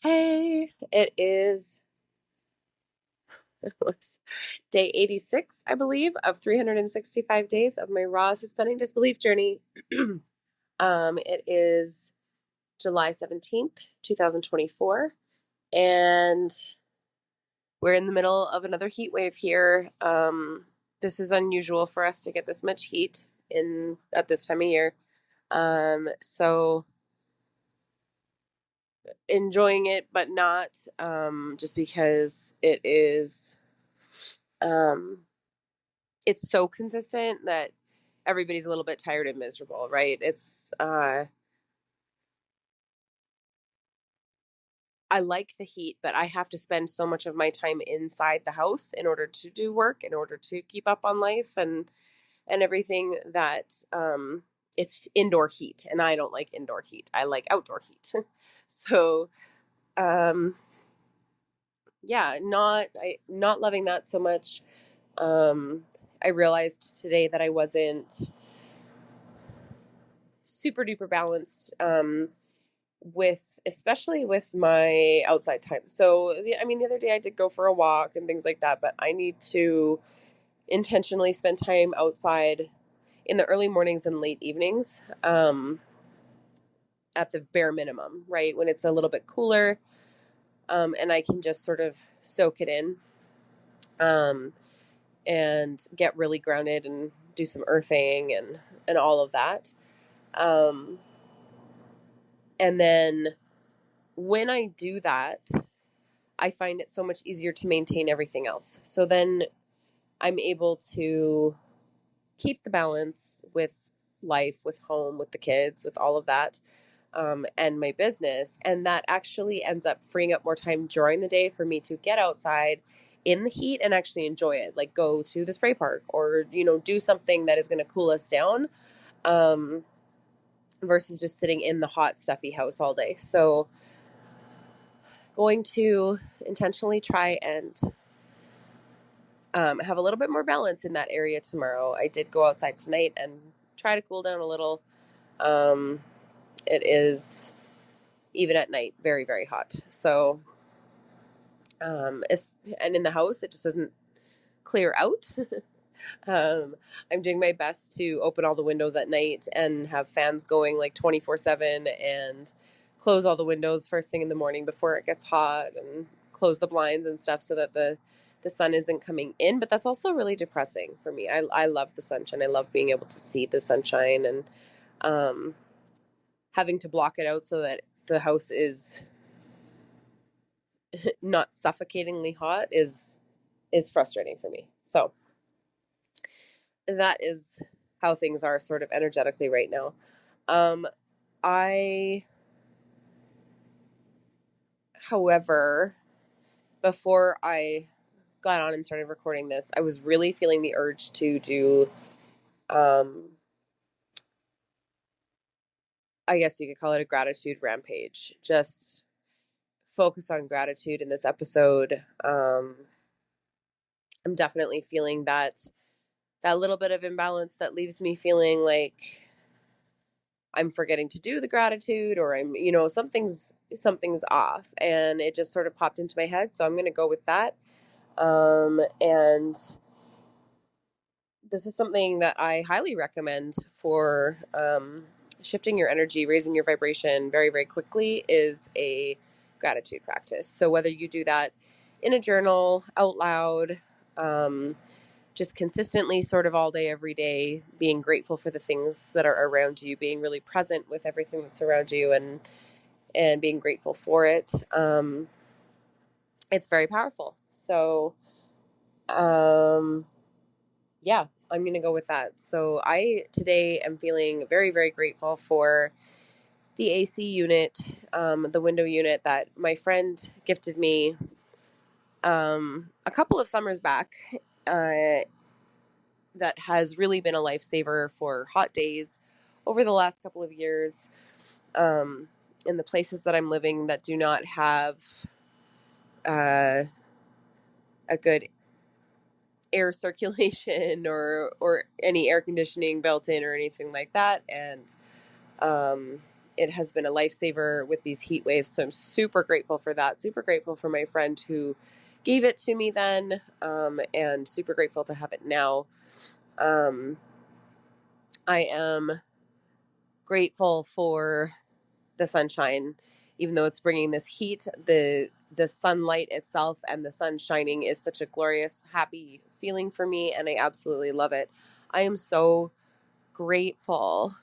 Hey, it is whoops, day 86, I believe, of 365 days of my raw suspending disbelief journey. It is July 17th, 2024, and we're in the middle of another heat wave here. This is unusual for us to get this much heat in at this time of year. So enjoying it, but not just because um, it's so consistent that everybody's a little bit tired and miserable, right? I like the heat, but I have to spend so much of my time inside the house in order to do work, in order to keep up on life and everything that it's indoor heat, and I don't like indoor heat. I like outdoor heat. So um, yeah, not loving that so much. Um, I realized today that I wasn't super duper balanced with especially with my outside time. So the other day I did go for a walk and things like that, but I need to intentionally spend time outside in the early mornings and late evenings, at the bare minimum, right? When it's a little bit cooler, and I can just sort of soak it in, um, and get really grounded and do some earthing and all of that. Um, and then when I do that, I find it so much easier to maintain everything else. So then I'm able to keep the balance with life, with home, with the kids, with all of that, and my business. And that actually ends up freeing up more time during the day for me to get outside in the heat and actually enjoy it, like go to the spray park or, do something that is going to cool us down, um, versus just sitting in the hot, stuffy house all day. So, going to intentionally try and have a little bit more balance in that area tomorrow. I did go outside tonight and try to cool down a little. Um, it is, even at night, very, very hot. So, and in the house, it just doesn't clear out. um, I'm doing my best to open all the windows at night and have fans going like 24/7 and close all the windows first thing in the morning before it gets hot and close the blinds and stuff so that the sun isn't coming in. But that's also really depressing for me. I love the sunshine. I love being able to see the sunshine, and um, having to block it out so that the house is not suffocatingly hot is frustrating for me. So that is how things are sort of energetically right now. Um, I, however, before I got on and started recording this, I was really feeling the urge to do, um, I guess you could call it a gratitude rampage. Just focus on gratitude in this episode. I'm definitely feeling that little bit of imbalance that leaves me feeling like I'm forgetting to do the gratitude, or something's off, and it just sort of popped into my head. So I'm going to go with that. And this is something that I highly recommend for shifting your energy, raising your vibration very, very quickly, is a gratitude practice. So whether you do that in a journal, out loud, um, just consistently, sort of all day, every day, being grateful for the things that are around you, being really present with everything that's around you, and being grateful for it. It's very powerful. So, um, yeah, I'm going to go with that. So I today am feeling very, very grateful for the AC unit, the window unit that my friend gifted me a couple of summers back. That has really been a lifesaver for hot days over the last couple of years, in the places that I'm living that do not have uh, a good air circulation or any air conditioning built in or anything like that. And it has been a lifesaver with these heat waves. So I'm super grateful for that. Super grateful for my friend who gave it to me then, and super grateful to have it now. I am grateful for the sunshine, even though it's bringing this heat. The sunlight itself and the sun shining is such a glorious, happy feeling for me, and I absolutely love it. I am so grateful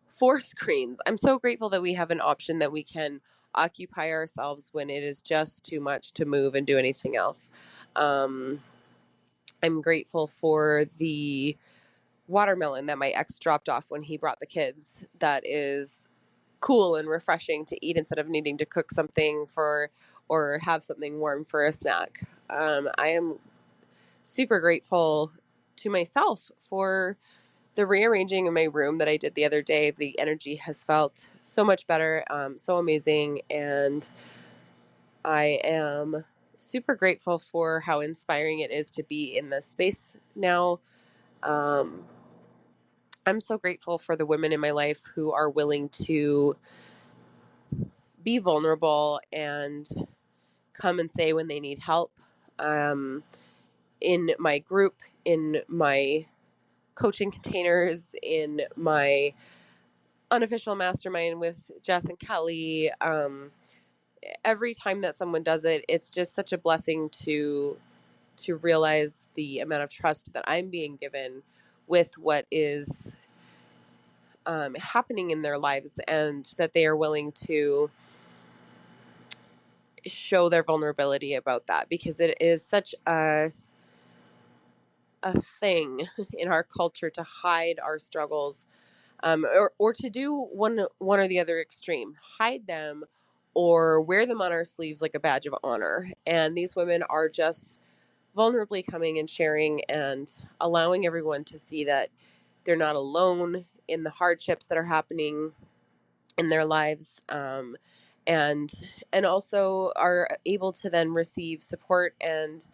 for screens. I'm so grateful that we have an option that we can occupy ourselves when it is just too much to move and do anything else. I'm grateful for the watermelon that my ex dropped off when he brought the kids. That is cool and refreshing to eat instead of needing to cook something for or have something warm for a snack. I am super grateful to myself for the rearranging in my room that I did the other day. The energy has felt so much better, so amazing, and I am super grateful for how inspiring it is to be in this space now. I'm so grateful for the women in my life who are willing to be vulnerable and come and say when they need help. In my group, in my coaching containers, in my unofficial mastermind with Jess and Kelly, every time that someone does it, it's just such a blessing to realize the amount of trust that I'm being given with what is happening in their lives, and that they are willing to show their vulnerability about that, because it is such a thing in our culture to hide our struggles, or to do one or the other extreme, hide them or wear them on our sleeves like a badge of honor. And these women are just vulnerably coming and sharing and allowing everyone to see that they're not alone in the hardships that are happening in their lives, and also are able to then receive support and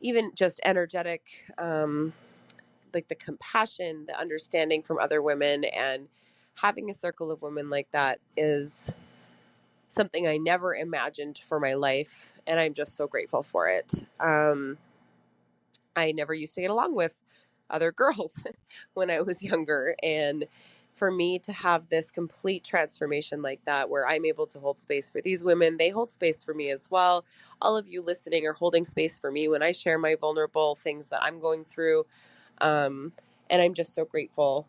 even just energetic, like the compassion, the understanding from other women. And having a circle of women like that is something I never imagined for my life, and I'm just so grateful for it. I never used to get along with other girls when I was younger, and for me to have this complete transformation like that, where I'm able to hold space for these women, they hold space for me as well. All of you listening are holding space for me when I share my vulnerable things that I'm going through. And I'm just so grateful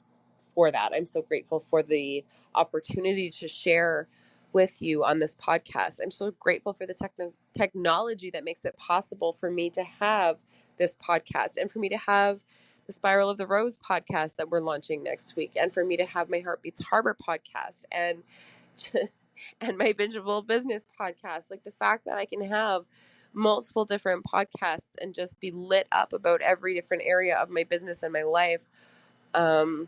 for that. I'm so grateful for the opportunity to share with you on this podcast. I'm so grateful for the technology that makes it possible for me to have this podcast, and for me to have the Spiral of the Rose podcast that we're launching next week, and for me to have my Heartbeats Harbor podcast, and and my Bingeable Business podcast. Like, the fact that I can have multiple different podcasts and just be lit up about every different area of my business and my life, and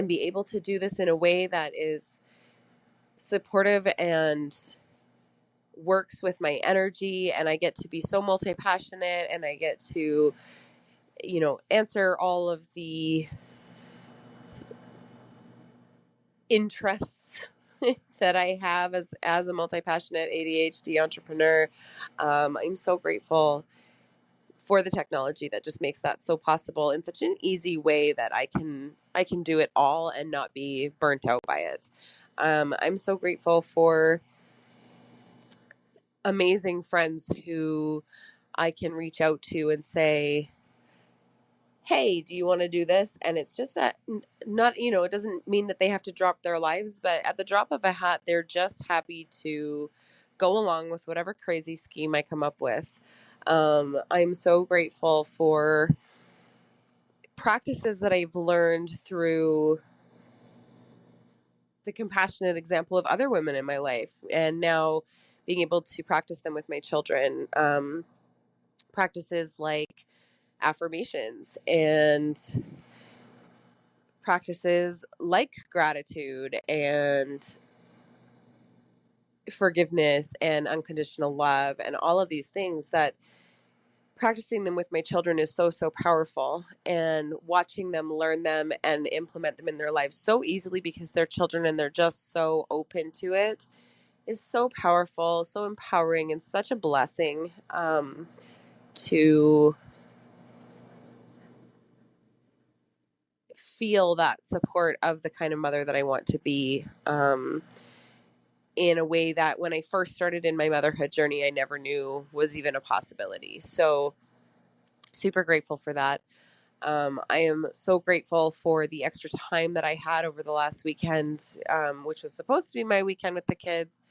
be able to do this in a way that is supportive and works with my energy, and I get to be so multi-passionate, and I get to, answer all of the interests that I have as a multi-passionate ADHD entrepreneur. I'm so grateful for the technology that just makes that so possible in such an easy way that I can do it all and not be burnt out by it. I'm so grateful for amazing friends who I can reach out to and say, hey, do you want to do this? And it's just not, it doesn't mean that they have to drop their lives, but at the drop of a hat, they're just happy to go along with whatever crazy scheme I come up with. I'm so grateful for practices that I've learned through the compassionate example of other women in my life, and now being able to practice them with my children. Practices like affirmations and practices like gratitude and forgiveness and unconditional love, and all of these things that practicing them with my children is so, so powerful, and watching them learn them and implement them in their lives so easily because they're children and they're just so open to it is so powerful, so empowering, and such a blessing to feel that support of the kind of mother that I want to be, in a way that when I first started in my motherhood journey, I never knew was even a possibility. So super grateful for that. I am so grateful for the extra time that I had over the last weekend, which was supposed to be my weekend with the kids,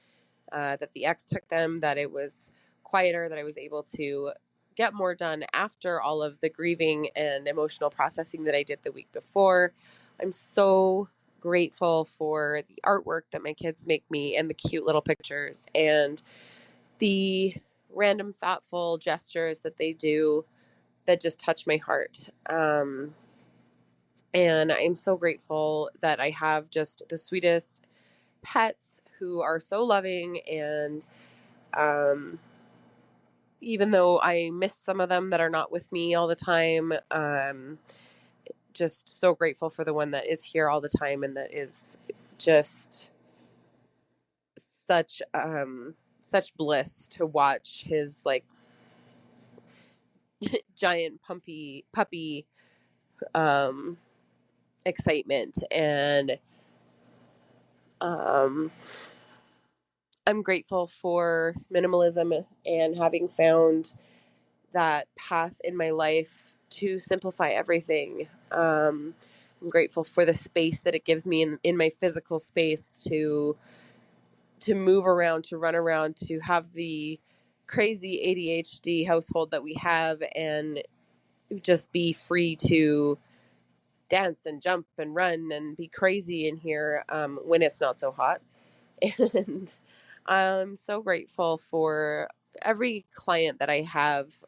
that the ex took them, that it was quieter, that I was able to get more done after all of the grieving and emotional processing that I did the week before. I'm so grateful for the artwork that my kids make me and the cute little pictures and the random thoughtful gestures that they do that just touch my heart. And I'm so grateful that I have just the sweetest pets who are so loving. And even though I miss some of them that are not with me all the time, just so grateful for the one that is here all the time and that is just such bliss to watch his like giant puppy excitement. And um, I'm grateful for minimalism and having found that path in my life to simplify everything. I'm grateful for the space that it gives me in my physical space to move around, to run around, to have the crazy ADHD household that we have and just be free to dance and jump and run and be crazy in here when it's not so hot. And I'm so grateful for every client that I have,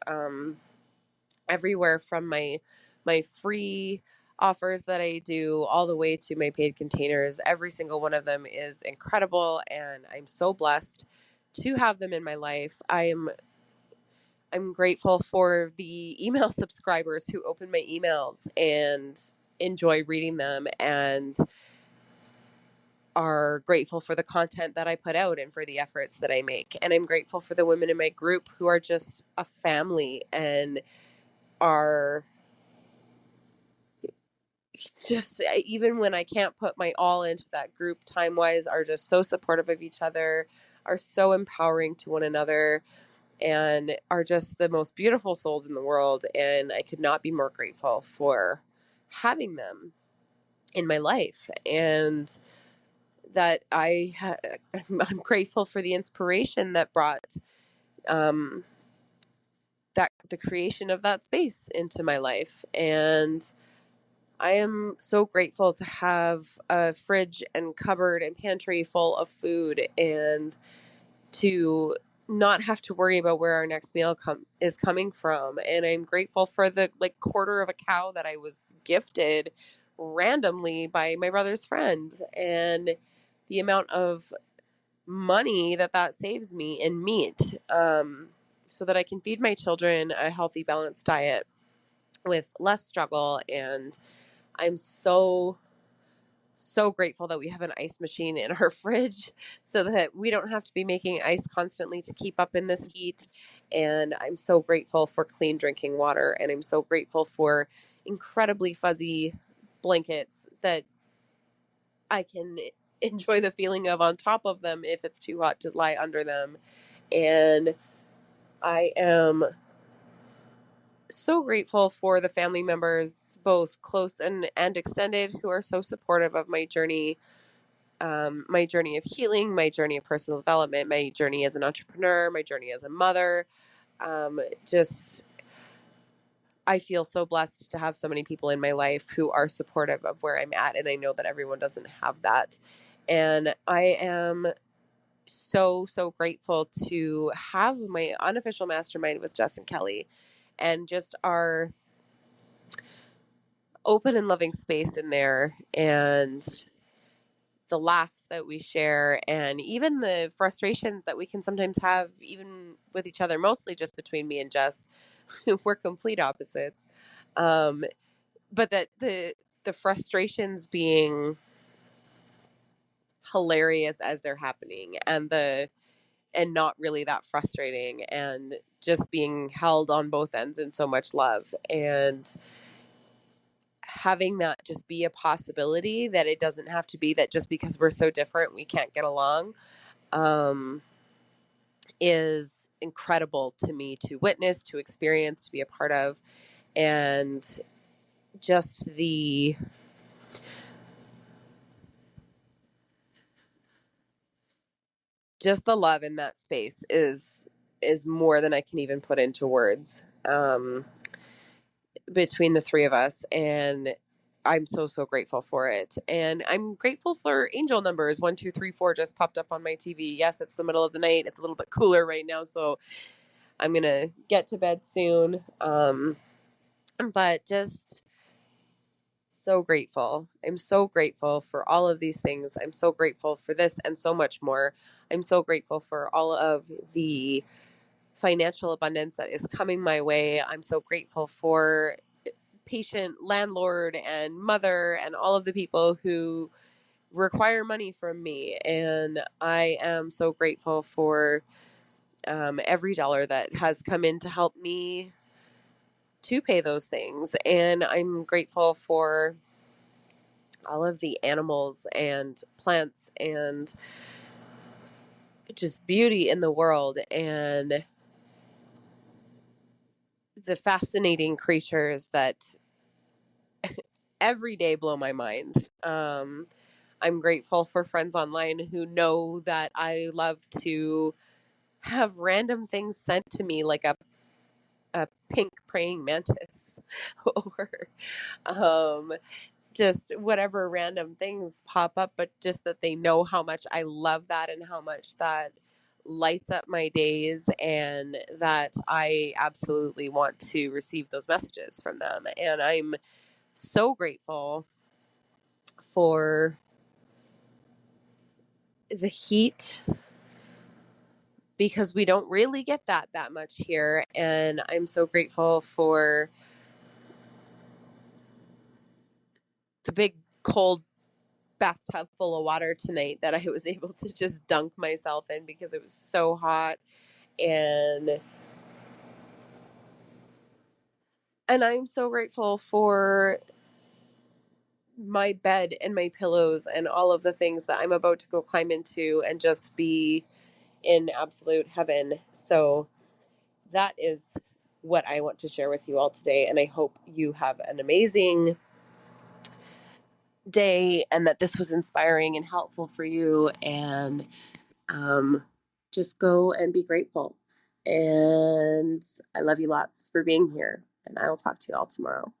everywhere from my free offers that I do all the way to my paid containers. Every single one of them is incredible, and I'm so blessed to have them in my life. I'm grateful for the email subscribers who open my emails and enjoy reading them and are grateful for the content that I put out and for the efforts that I make. And I'm grateful for the women in my group who are just a family and are just, even when I can't put my all into that group time wise, are just so supportive of each other, are so empowering to one another, and are just the most beautiful souls in the world. And I could not be more grateful for having them in my life. And that I'm grateful for the inspiration that brought that the creation of that space into my life. And I am so grateful to have a fridge and cupboard and pantry full of food and to not have to worry about where our next meal is coming from. And I'm grateful for the like quarter of a cow that I was gifted randomly by my brother's friends and the amount of money that saves me in meat, so that I can feed my children a healthy, balanced diet with less struggle. And I'm so, so grateful that we have an ice machine in our fridge so that we don't have to be making ice constantly to keep up in this heat. And I'm so grateful for clean drinking water. And I'm so grateful for incredibly fuzzy blankets that I can enjoy the feeling of on top of them if it's too hot to lie under them. And I am so grateful for the family members, both close and extended, who are so supportive of my journey of healing, my journey of personal development, my journey as an entrepreneur, my journey as a mother. Just, I feel so blessed to have so many people in my life who are supportive of where I'm at. And I know that everyone doesn't have that. And I am so, so grateful to have my unofficial mastermind with Jess and Kelly and just our open and loving space in there. And the laughs that we share, and even the frustrations that we can sometimes have, even with each other, mostly just between me and Jess. We're complete opposites. Um, but that the frustrations being hilarious as they're happening, and not really that frustrating, and just being held on both ends in so much love, and having that just be a possibility, that it doesn't have to be that just because we're so different we can't get along, um, is incredible to me to witness, to experience, to be a part of. And just the love in that space is more than I can even put into words, between the three of us. And I'm so, so grateful for it. And I'm grateful for angel numbers. 1, 2, 3, 4 just popped up on my TV. Yes, it's the middle of the night. It's a little bit cooler right now, so I'm going to get to bed soon. But just so grateful. I'm so grateful for all of these things. I'm so grateful for this and so much more. I'm so grateful for all of the financial abundance that is coming my way. I'm so grateful for patient landlord and mother and all of the people who require money from me. And I am so grateful for every dollar that has come in to help me to pay those things. And I'm grateful for all of the animals and plants and just beauty in the world, and the fascinating creatures that every day blow my mind. I'm grateful for friends online who know that I love to have random things sent to me, like a pink praying mantis, or um, just whatever random things pop up, but just that they know how much I love that and how much that lights up my days, and that I absolutely want to receive those messages from them. And I'm so grateful for the heat, because we don't really get that much here. And I'm so grateful for the big cold bathtub full of water tonight that I was able to just dunk myself in because it was so hot. And I'm so grateful for my bed and my pillows and all of the things that I'm about to go climb into and just be in absolute heaven. So that is what I want to share with you all today. And I hope you have an amazing day, and that this was inspiring and helpful for you. And just go and be grateful. And I love you lots for being here. And I will talk to you all tomorrow.